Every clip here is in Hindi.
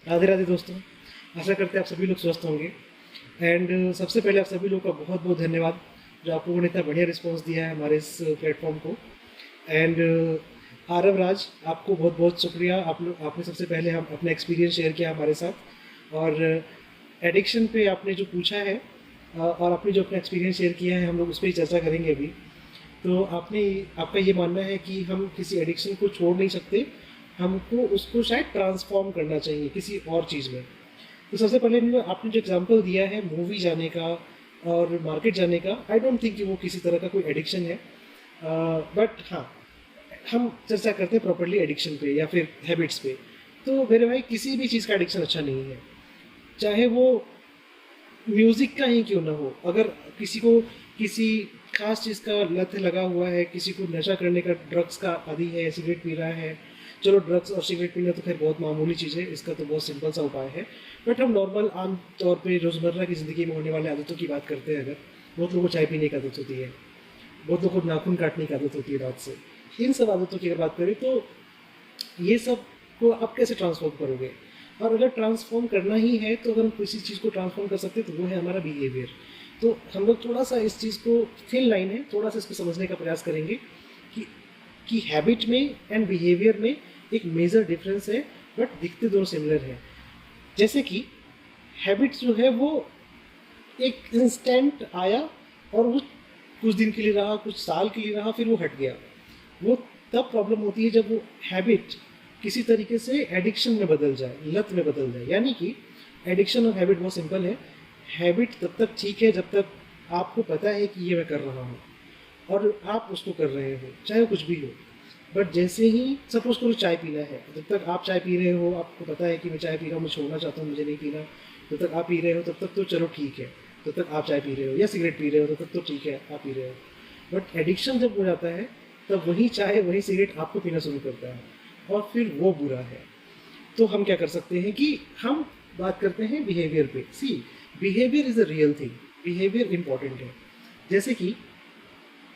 राधे राधे दोस्तों, आशा करते हैं आप सभी लोग स्वस्थ होंगे। एंड सबसे पहले आप सभी लोगों का बहुत बहुत धन्यवाद जो आप लोगों ने इतना बढ़िया रिस्पांस दिया है हमारे इस प्लेटफॉर्म को। एंड आरव राज, आपको बहुत बहुत शुक्रिया। आपने सबसे पहले हम अपना एक्सपीरियंस शेयर किया हमारे साथ, और एडिक्शन पे आपने जो पूछा है और आपने जो अपना एक्सपीरियंस शेयर किया है, हम लोग उस पर ही चर्चा करेंगे अभी। तो आपका ये मानना है कि हम किसी एडिक्शन को छोड़ नहीं सकते, हमको उसको शायद ट्रांसफॉर्म करना चाहिए किसी और चीज़ में। तो सबसे पहले आपने जो एग्जांपल दिया है मूवी जाने का और मार्केट जाने का, आई डोंट थिंक कि वो किसी तरह का कोई एडिक्शन है। बट हाँ, हम चर्चा करते हैं प्रॉपरली एडिक्शन पे या फिर हैबिट्स पे। तो मेरे भाई, किसी भी चीज़ का एडिक्शन अच्छा नहीं है, चाहे वो म्यूज़िक का ही क्यों ना हो। अगर किसी को किसी खास चीज़ का लत लगा हुआ है, किसी को नशा करने का, ड्रग्स का आदी है, सिगरेट पी रहा है। चलो, ड्रग्स और सिगरेट पीना तो खैर बहुत मामूली चीज़ है, इसका तो बहुत सिंपल सा उपाय है। बट हम नॉर्मल आम तौर पे रोज़मर्रा की ज़िंदगी में होने वाले आदतों की बात करते हैं। अगर बहुत लोगों को चाय पीने की आदत होती है, बहुत लोगों को नाखून काटने की आदत होती है रात से, इन सब आदतों की अगर बात करें तो ये सब को आप कैसे ट्रांसफॉर्म करोगे? और अगर ट्रांसफॉर्म करना ही है तो अगर हम किसी चीज़ को ट्रांसफॉर्म कर सकते हैं तो वो है हमारा बिहेवियर। तो हम लोग थोड़ा सा इस चीज़ को, थिन लाइन है, थोड़ा सा इसको समझने का प्रयास करेंगे कि हैबिट में एंड बिहेवियर में एक मेजर डिफरेंस है, बट दिखते दोनों सिमिलर हैं। जैसे कि हैबिट जो है वो एक इंस्टेंट आया और वो कुछ दिन के लिए रहा, कुछ साल के लिए रहा, फिर वो हट गया। वो तब प्रॉब्लम होती है जब वो हैबिट किसी तरीके से एडिक्शन में बदल जाए, लत में बदल जाए। यानी कि एडिक्शन और हैबिट बहुत सिंपल है। हैबिट तब तक ठीक है जब तक आपको पता है कि ये मैं कर रहा हूँ और आप उसको कर रहे हो, चाहे कुछ भी हो। बट जैसे ही सपोज करो चाय पीना है, जब तक आप चाय पी रहे हो, आपको पता है कि मैं चाय पी रहा हूँ, मैं छोड़ना चाहता हूँ, मुझे नहीं पीना, जब तक आप पी रहे हो तब तक तो चलो ठीक है, तब तक आप चाय पी रहे हो, या सिगरेट पी रहे हो तब तक तो ठीक है, आप पी रहे हो। बट एडिक्शन जब हो जाता है तब वही चाय वही सिगरेट आपको पीना शुरू करता है, और फिर वो बुरा है। तो हम क्या कर सकते हैं कि हम बात करते हैं बिहेवियर पे। See, behaviour is a real thing, behaviour important है। जैसे कि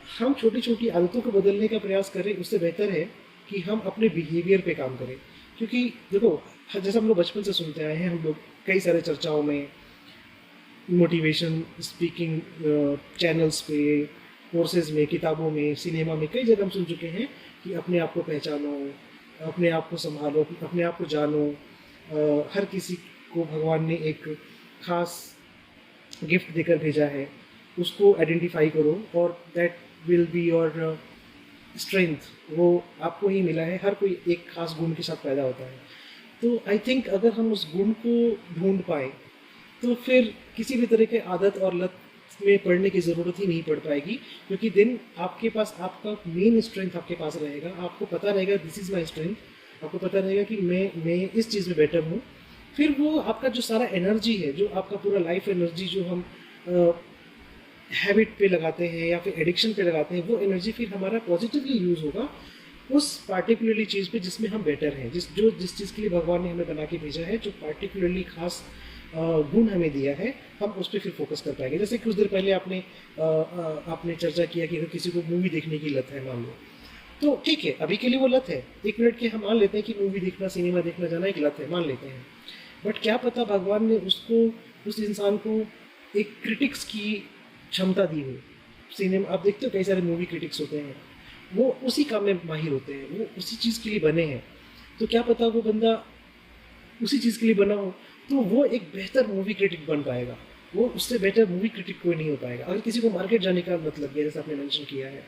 हम छोटी छोटी आदतों को बदलने का प्रयास करें, उससे बेहतर है कि हम अपने बिहेवियर पे काम करें। क्योंकि देखो, जैसे हम लोग बचपन से सुनते आए हैं, हम लोग कई सारे चर्चाओं में, मोटिवेशन स्पीकिंग चैनल्स पे, कोर्सेज में, किताबों में, सिनेमा में, कई जगह हम सुन चुके हैं कि अपने आप को पहचानो, अपने आप को संभालो, अपने आप को जानो। हर किसी को भगवान ने एक खास गिफ्ट देकर भेजा है, उसको आइडेंटिफाई करो और that will be your strength. वो आपको ही मिला है, हर कोई एक खास गुण के साथ पैदा होता है। तो आई थिंक अगर हम उस गुण को ढूंढ पाए तो फिर किसी भी तरह के आदत और लत में पढ़ने की ज़रूरत ही नहीं पड़ पाएगी। क्योंकि दिन आपके पास आपका मेन स्ट्रेंथ आपके पास रहेगा, आपको पता रहेगा दिस इज़ माई स्ट्रेंथ, आपको पता रहेगा कि मैं इस चीज़ में बेटर हूँ। फिर वो आपका जो सारा एनर्जी है, जो आपका पूरा लाइफ एनर्जी जो हम हैबिट पे लगाते हैं या फिर एडिक्शन पे लगाते हैं, वो एनर्जी फिर हमारा पॉजिटिवली यूज़ होगा उस पार्टिकुलरली चीज़ पे जिसमें हम बेटर हैं, जिस चीज़ के लिए भगवान ने हमें बना के भेजा है, जो पार्टिकुलरली खास गुण हमें दिया है, हम उस पर फिर फोकस कर पाएंगे। जैसे कुछ देर पहले आपने चर्चा किया कि अगर किसी को मूवी देखने की लत है, मान लो, तो ठीक है, अभी के लिए वो लत है, 1 मिनट की हम मान लेते हैं कि मूवी देखना, सिनेमा देखना जाना एक लत है, मान लेते हैं। बट क्या पता भगवान ने उस इंसान को एक क्रिटिक्स की क्षमता दी हो। सिनेमा आप देखते हो, कई सारे मूवी क्रिटिक्स होते हैं, वो उसी काम में माहिर होते हैं, वो उसी चीज़ के लिए बने हैं। तो क्या पता वो बंदा उसी चीज़ के लिए बना हो तो वो एक बेहतर मूवी क्रिटिक बन पाएगा, वो उससे बेटर मूवी क्रिटिक कोई नहीं हो पाएगा। अगर किसी को मार्केट जाने का मतलब गया, जैसे आपने मेंशन किया है,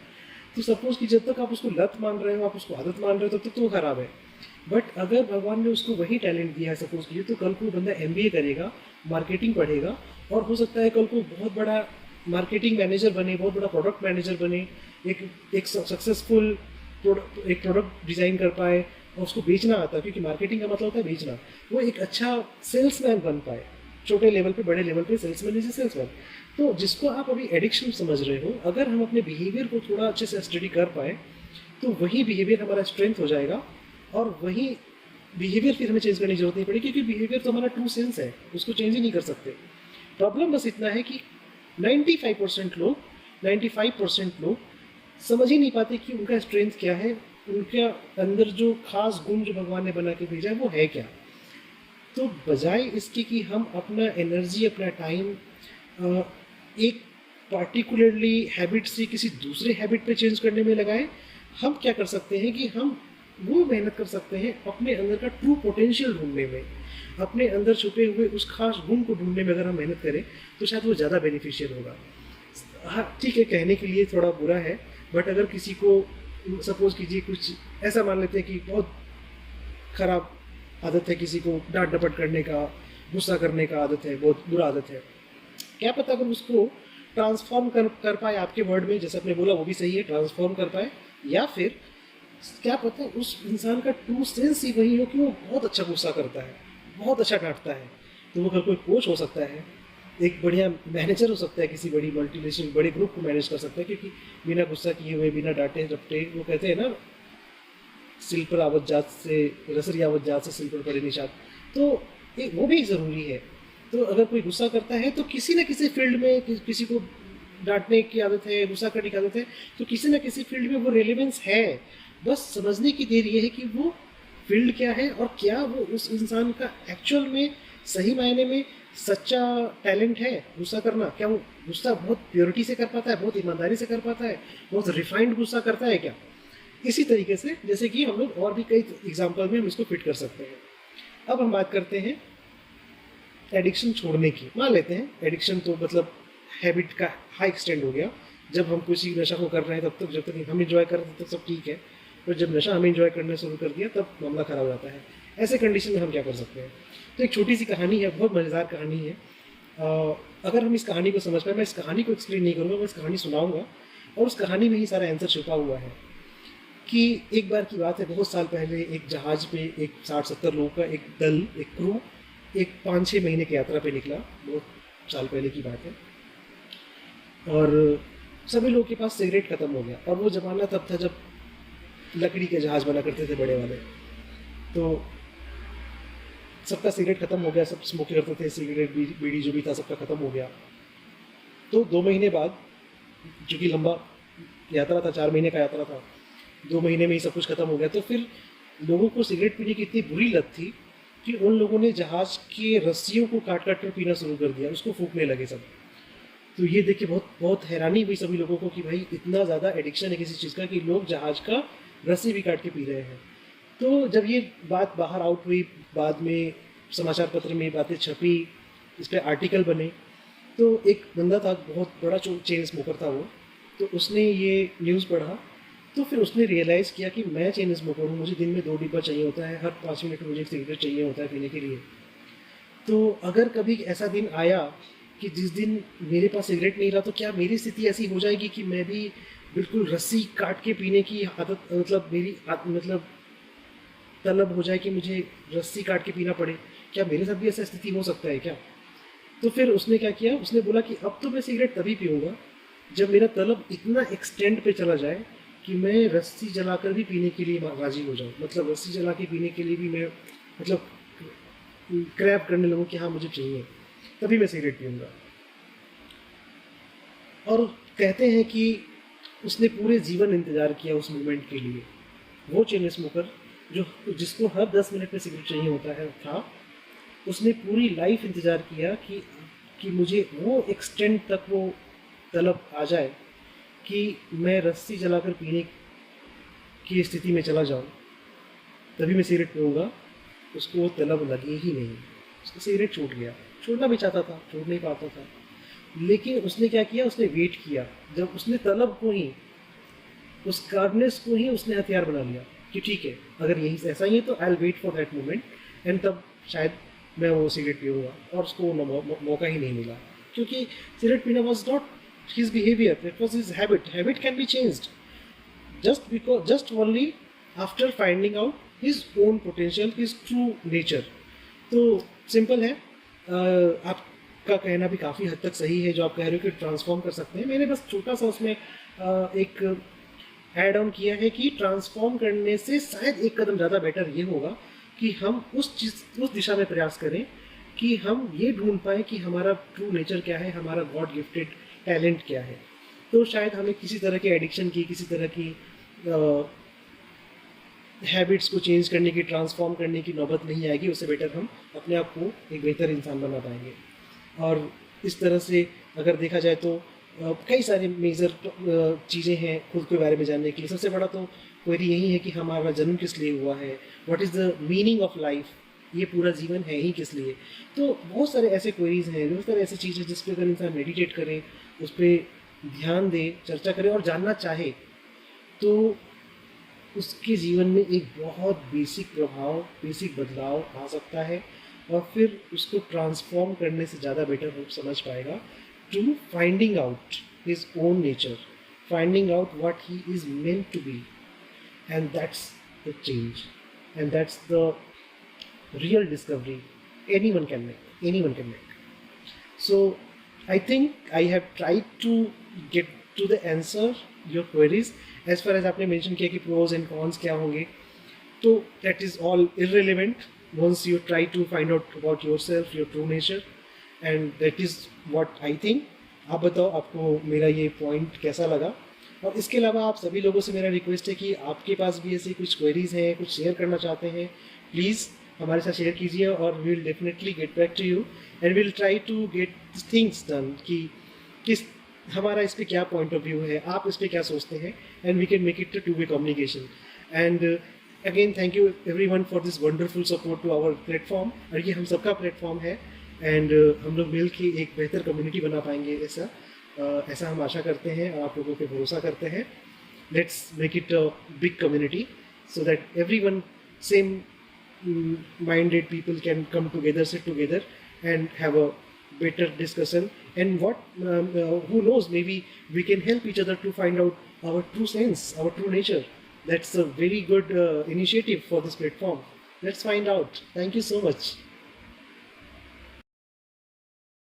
तो सपोज कि जब तक आप उसको लत मान रहे हो, आप उसको आदत मान रहे हो, तब तक तो वो खराब है। बट अगर भगवान ने उसको वही टैलेंट दिया है सपोज कीजिए, तो कल को बंदा MBA करेगा, मार्केटिंग पढ़ेगा, और हो सकता है कल को बहुत बड़ा मार्केटिंग मैनेजर बने, बहुत बड़ा प्रोडक्ट मैनेजर बने, एक सक्सेसफुल एक प्रोडक्ट डिज़ाइन कर पाए और उसको बेचना आता है, क्योंकि मार्केटिंग का मतलब होता है बेचना। वो एक अच्छा सेल्समैन बन पाए, छोटे लेवल पे, बड़े लेवल पे सेल्समैन इज सेल्समैन। तो जिसको आप अभी एडिक्शन समझ रहे हो, अगर हम अपने बिहेवियर को थोड़ा अच्छे से स्टडी कर पाए तो वही बिहेवियर हमारा स्ट्रेंथ हो जाएगा, और वही बिहेवियर फिर हमें चेंज करने की जरूरत नहीं पड़ेगी, क्योंकि बिहेवियर तो हमारा ट्रू सेंस है, उसको चेंज ही नहीं कर सकते। प्रॉब्लम बस इतना है कि 95% लोग समझ ही नहीं पाते कि उनका स्ट्रेंथ क्या है, उनके अंदर जो खास गुण जो भगवान ने बना के भेजा है वो है क्या। तो बजाय इसके कि हम अपना एनर्जी, अपना टाइम एक पार्टिकुलरली हैबिट से किसी दूसरे हैबिट पे चेंज करने में लगाएं, हम क्या कर सकते हैं कि हम वो मेहनत कर सकते हैं अपने अंदर का ट्रू पोटेंशियल ढूंढने में, अपने अंदर छुपे हुए उस खास गुण को ढूंढने में। अगर हम मेहनत करें तो शायद वो ज़्यादा बेनिफिशियल होगा। हाँ ठीक है, कहने के लिए थोड़ा बुरा है, बट अगर किसी को सपोज कीजिए कुछ ऐसा मान लेते हैं कि बहुत खराब आदत है, किसी को डांट डपट करने का, गुस्सा करने का आदत है, बहुत बुरा आदत है, क्या पता अगर उसको ट्रांसफॉर्म कर पाए, आपके वर्ड में जैसे आपने बोला वो भी सही है, ट्रांसफॉर्म कर पाए, या फिर क्या पता उस इंसान का ट्रू सेंस ही वही हो कि वो बहुत अच्छा गुस्सा करता है, बहुत अच्छा डांटता है। तो वो अगर कोई कोच हो सकता है, एक बढ़िया मैनेजर हो सकता है, किसी बड़ी मल्टीनेशनल बड़े ग्रुप को मैनेज कर सकता है, क्योंकि बिना गुस्सा किए हुए, बिना डांटे डपटे, वो कहते हैं ना सिल पर आवत जात से रसरी आवत जात से सिल पर पड़े निशात, तो वो भी ज़रूरी है। तो अगर कोई गुस्सा करता है तो किसी न किसी फील्ड में किसी को डांटने की आदत है, गुस्सा करने की आदत है, तो किसी न किसी फील्ड में वो रेलेवेंस है। बस समझने की देर ये है कि वो फील्ड क्या है और क्या वो उस इंसान का एक्चुअल में सही मायने में सच्चा टैलेंट है गुस्सा करना। क्या वो गुस्सा बहुत प्योरिटी से कर पाता है, बहुत ईमानदारी से कर पाता है, बहुत रिफाइंड गुस्सा करता है क्या। इसी तरीके से जैसे कि हम लोग और भी कई एग्जाम्पल में हम इसको फिट कर सकते हैं। अब हम बात करते हैं एडिक्शन छोड़ने की। मान लेते हैं एडिक्शन तो मतलब हैबिट का हाई एक्सटेंड हो गया। जब हम किसी नशा को कर रहे हैं तब तक, जब तक हम इंजॉय कर रहे हैं तब तक सब ठीक है, पर जब नशा हमें इंजॉय करना शुरू कर दिया तब मामला ख़राब हो जाता है। ऐसे कंडीशन में हम क्या कर सकते हैं? तो एक छोटी सी कहानी है, बहुत मज़ेदार कहानी है। अगर हम इस कहानी को समझ पाए, मैं इस कहानी को एक्सप्लेन नहीं करूँगा, मैं इस कहानी सुनाऊँगा और उस कहानी में ही सारा आंसर छुपा हुआ है। कि एक बार की बात है, बहुत साल पहले एक जहाज़ पे एक 60-70 लोगों का एक दल, एक क्रू, एक 5-6 महीने की यात्रा पे निकला। बहुत साल पहले की बात है। और सभी लोगों के पास सिगरेट ख़त्म हो गया। और वो ज़माना तब था जब लकड़ी के जहाज़ बना करते थे बड़े वाले। तो सबका सिगरेट ख़त्म हो गया, सब स्मोक करते थे, सिगरेट बीड़ी जो भी था सबका ख़त्म हो गया। तो 2 महीने बाद, चूँकि लंबा यात्रा था, 4 महीने का यात्रा था, 2 महीने में ही सब कुछ खत्म हो गया। तो फिर लोगों को सिगरेट पीने की इतनी बुरी लत थी कि उन लोगों ने जहाज के रस्सियों को काट काट कर पीना शुरू कर दिया, उसको फूंकने लगे सब। तो ये देख के बहुत बहुत हैरानी हुई सभी लोगों को कि भाई इतना ज़्यादा एडिक्शन है किसी चीज़ का कि लोग जहाज का रस्सी भी काट के पी रहे हैं। तो जब ये बात बाहर आउट हुई, बाद में समाचार पत्र में बातें छपी, इस पर आर्टिकल बने, तो एक बंदा था, बहुत बड़ा चेन स्मोकर था वो, तो उसने ये न्यूज़ पढ़ा। तो फिर उसने रियलाइज़ किया कि मैं चेन स्मोकर हूँ, मुझे दिन में 2 डिब्बा चाहिए होता है, हर 5 मिनट में मुझे एक सिगरेट चाहिए होता है पीने के लिए। तो अगर कभी ऐसा दिन आया कि जिस दिन मेरे पास सिगरेट नहीं रहा, तो क्या मेरी स्थिति ऐसी हो जाएगी कि मैं भी बिल्कुल रस्सी काट के पीने की आदत, मतलब मेरी मतलब तलब हो जाए कि मुझे रस्सी काट के पीना पड़े? क्या मेरे साथ भी ऐसा स्थिति हो सकता है क्या? तो फिर उसने क्या किया, उसने बोला कि अब तो मैं सिगरेट तभी पीऊँगा जब मेरा तलब इतना एक्सटेंड पे चला जाए कि मैं रस्सी जलाकर भी पीने के लिए राज़ी हो जाऊँ। मतलब रस्सी जला के पीने के लिए भी मैं मतलब क्रैप करने लगूँ कि हाँ मुझे चाहिए, तभी मैं सिगरेट पीऊँगा। और कहते हैं कि उसने पूरे जीवन इंतज़ार किया उस मोमेंट के लिए। वो चेन स्मोकर जिसको हर 10 मिनट में सिगरेट चाहिए होता है था, उसने पूरी लाइफ इंतज़ार किया कि मुझे वो एक्सटेंड तक वो तलब आ जाए कि मैं रस्सी जलाकर पीने की स्थिति में चला जाऊं, तभी मैं सिगरेट पीऊँगा। उसको वो तलब लगी ही नहीं, उसको सिगरेट छूट गया। छोड़ना भी चाहता था, छोड़ नहीं पाता था, लेकिन उसने क्या किया, उसने वेट किया। जब उसने तलब को ही, उस कार्डनेस को ही उसने हथियार बना लिया कि ठीक है, अगर यही ऐसा ही है तो I will wait for that moment, and तब शायद मैं वो सिगरेट पीऊँगा। और उसको मौका ही नहीं मिला, क्योंकि सिगरेट पीना was not his behavior, it was his habit. Habit can be changed just only after finding out his own potential, his true nature. तो सिंपल है। आपका कहना भी काफ़ी हद तक सही है जो आप कह रहे हो कि ट्रांसफॉर्म कर सकते हैं। मैंने बस छोटा सा उसमें एक ऐड ऑन किया है कि ट्रांसफॉर्म करने से शायद एक कदम ज़्यादा बेटर ये होगा कि हम उस दिशा में प्रयास करें कि हम ये ढूंढ पाएँ कि हमारा ट्रू नेचर क्या है, हमारा गॉड गिफ्टेड टैलेंट क्या है। तो शायद हमें किसी तरह के एडिक्शन की, किसी तरह की हैबिट्स को चेंज करने की, ट्रांसफॉर्म करने की नौबत नहीं आएगी, उससे बेटर हम अपने आप को एक बेहतर इंसान बना पाएंगे। और इस तरह से अगर देखा जाए तो कई सारे मेजर चीज़ें हैं खुद के बारे में जानने के लिए। सबसे बड़ा तो क्वेरी यही है कि हमारा जन्म किस लिए हुआ है, what is the meaning of life, ये पूरा जीवन है ही किस लिए। तो बहुत सारे ऐसे क्वेरीज हैं, बहुत सारे ऐसी चीज़ें जिस पर अगर इंसान मेडिटेट करे, उस पर ध्यान दे, चर्चा करे और जानना चाहे, तो उसके जीवन में एक बहुत बेसिक प्रभाव, बेसिक बदलाव आ सकता है और फिर उसको ट्रांसफॉर्म करने से ज़्यादा बेटर हो समझ पाएगा to finding out his own nature, finding out what he is meant to be, and that's the change, and that's the real discovery anyone can make. So I think I have tried to get to the answer your queries. As far as आपने mention किया कि pros and cons क्या होंगे, तो that is all irrelevant once you try to find out about yourself, your true nature, and that is what I think. आप बताओ आपको मेरा ये point कैसा लगा। और इसके अलावा आप सभी लोगों से मेरा रिक्वेस्ट है कि आपके पास भी ऐसी कुछ क्वेरीज हैं, कुछ शेयर करना चाहते हैं, प्लीज़ हमारे साथ शेयर कीजिए और we will definitely get back to you and will try to get things done कि किस हमारा इस पर क्या पॉइंट ऑफ व्यू है, आप इस पर क्या सोचते हैं, and we can make it two way communication. And again thank you everyone for this wonderful support to our platform. और ये हम सबका प्लेटफॉर्म है एंड हम लोग मिल के एक बेहतर कम्युनिटी बना पाएंगे, ऐसा हम आशा करते हैं और आप लोगों पे भरोसा करते हैं। Let's make it a big community so that everyone, same minded people can come together, sit together and have a better discussion, and who knows, maybe we can help each other to find out our true sense, our true nature. That's a very good initiative for this platform. Let's find out. Thank you so much.